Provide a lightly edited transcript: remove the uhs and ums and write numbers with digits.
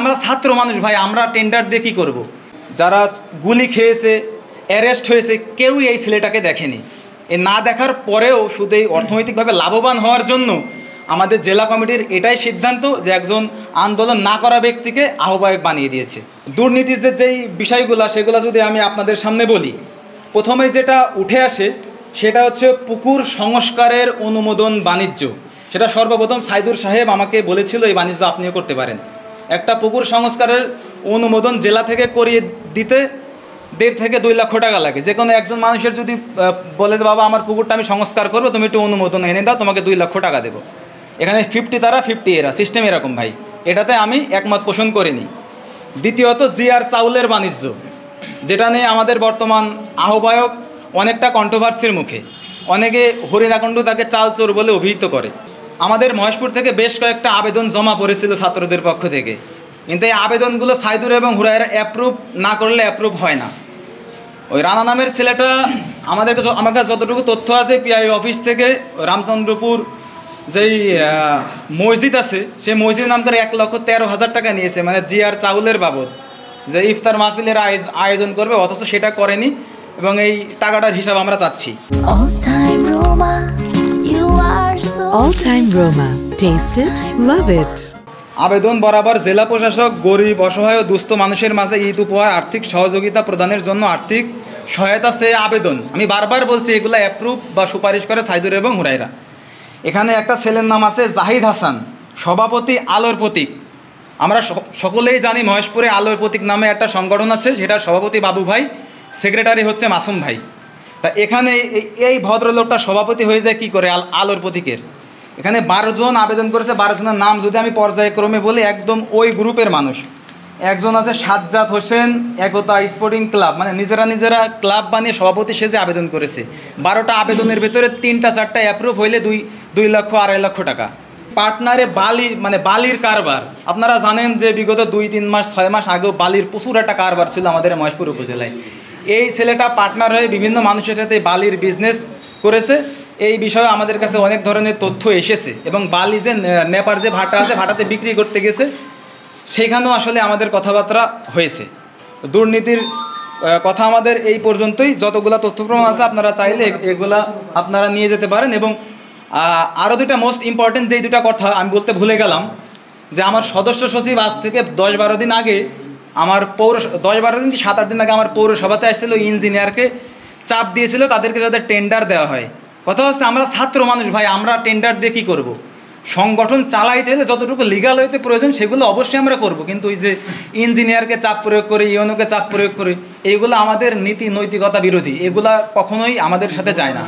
আমরা ছাত্র মানুষ ভাই, আমরা টেন্ডার দিয়ে কী করবো? যারা গুলি খেয়েছে, অ্যারেস্ট হয়েছে, কেউই এই ছেলেটাকে দেখেনি। এ না দেখার পরেও শুধু এই অর্থনৈতিকভাবে লাভবান হওয়ার জন্য আমাদের জেলা কমিটির এটাই সিদ্ধান্ত যে একজন আন্দোলন না করা ব্যক্তিকে আহ্বায়ক বানিয়ে দিয়েছে। দুর্নীতির যেই বিষয়গুলো সেগুলো যদি আমি আপনাদের সামনে বলি, প্রথমে যেটা উঠে আসে সেটা হচ্ছে পুকুর সংস্কারের অনুমোদন বাণিজ্য। সেটা সর্বপ্রথম সাইদুর সাহেব আমাকে বলেছিল এই বাণিজ্য আপনিও করতে পারেন। একটা পুকুর সংস্কারের অনুমোদন জেলা থেকে করিয়ে দিতে 1.5 থেকে 2 লক্ষ টাকা লাগে। যে কোনো একজন মানুষের যদি বলে যে বাবা আমার পুকুরটা আমি সংস্কার করবো, তুমি একটু অনুমোদন এনে দাও, তোমাকে 2 লক্ষ টাকা দেবো। এখানে 50 তারা 50 এরা, সিস্টেম এরকম ভাই। এটাতে আমি একমত পোষণ করিনি। দ্বিতীয়ত জিআর চাউলের বাণিজ্য, যেটা নিয়ে আমাদের বর্তমান আহ্বায়ক অনেকটা কন্ট্রোভার্সির মুখে। অনেকে হরিণাকুণ্ড তাকে চাল চোর বলে অভিহিত করে। আমাদের মহেশপুর থেকে বেশ কয়েকটা আবেদন জমা পড়েছিল ছাত্রদের পক্ষ থেকে, কিন্তু এই আবেদনগুলো সাইদুর এবং হুরায়রা অ্যাপ্রুভ না করলে অ্যাপ্রুভ হয় না। ওই রানা নামের ছেলেটা আমার কাছে যতটুকু তথ্য আছে পিআই অফিস থেকে রামচন্দ্রপুর যেই মসজিদ আছে সেই মসজিদ নাম করে 1,13,000 টাকা নিয়েছে, মানে জিআর চাউলের বাবদ, যে ইফতার মাহফিলের আয়োজন করবে, অথচ সেটা করেনি। এবং এই টাকাটার হিসাব আমরা চাচ্ছি। All time Roma. Taste it, love it. আবেদন বরাবর জেলা প্রশাসক গরিব, অসহায় ও দুস্থ মানুষের মাঝে ঈদ উপহার আর্থিক সহযোগিতা প্রদানের জন্য আর্থিক সহায়তা চেয়ে আবেদন। আমি বারবার বলছি এগুলো অ্যাপ্রুভ বা সুপারিশ করে সাইদুর এবং হুরায়রা। এখানে একটা ছেলের নাম আছে জাহিদ হাসান, সভাপতি আলোর প্রতীক। আমরা সকলেই জানি মহেশপুরে আলোর প্রতীক নামে একটা সংগঠন আছে, সেটার সভাপতি বাবু ভাই, সেক্রেটারি হচ্ছে মাসুম ভাই। তা এখানে এই ভদ্রলোকটা সভাপতি হয়ে যায় কী করে আলোর প্রতীকের? এখানে 12 জন আবেদন করেছে। 12 জনের নাম যদি আমি পর্যায়ক্রমে বলি, একদম ওই গ্রুপের মানুষ। একজন আছে সাজ্জাদ হোসেন, একতা স্পোর্টিং ক্লাব, মানে নিজেরা ক্লাব বানিয়ে সভাপতি সেজে আবেদন করেছে। 12টা আবেদনের ভেতরে 3-4টা অ্যাপ্রুভ হইলে 2 লক্ষ 2.5 লক্ষ টাকা। পার্টনারে বালির কারবার। আপনারা জানেন যে বিগত 2-3 মাস 6 মাস আগেও বালির প্রচুর একটা কারবার ছিল আমাদের মহেশপুর উপজেলায়। এই ছেলেটা পার্টনার হয়ে বিভিন্ন মানুষের সাথে বালির বিজনেস করেছে। এই বিষয়ে আমাদের কাছে অনেক ধরনের তথ্য এসেছে, এবং বালি যে নেপার যে ভাটা আছে, ভাটাতে বিক্রি করতে গেছে, সেখানেও আসলে আমাদের কথাবার্তা হয়েছে। দুর্নীতির কথা আমাদের এই পর্যন্তই। যতগুলো তথ্য প্রমাণ আছে আপনারা চাইলে এগুলা আপনারা নিয়ে যেতে পারেন। এবং আরও 2টা মোস্ট ইম্পর্টেন্ট যেই 2টা কথা আমি বলতে ভুলে গেলাম, যে আমার সদস্য সচিব আজ থেকে 10-12 দিন আগে আমার 10-12 দিন কি 7-8 দিন আগে আমার পৌরসভাতে আসছিল, ইঞ্জিনিয়ারকে চাপ দিয়েছিল তাদেরকে যাতে টেন্ডার দেওয়া হয়। কথা হচ্ছে আমরা ছাত্র মানুষ ভাই, আমরা টেন্ডার দিয়ে কী করবো? সংগঠন চালাইতে হলে যতটুকু লিগাল হইতে প্রয়োজন সেগুলো অবশ্যই আমরা করব, কিন্তু ওই যে ইঞ্জিনিয়ারকে চাপ প্রয়োগ করে, ইউনোকে চাপ প্রয়োগ করে, এইগুলো আমাদের নীতি নৈতিকতা বিরোধী। এগুলা কখনোই আমাদের সাথে যায় না।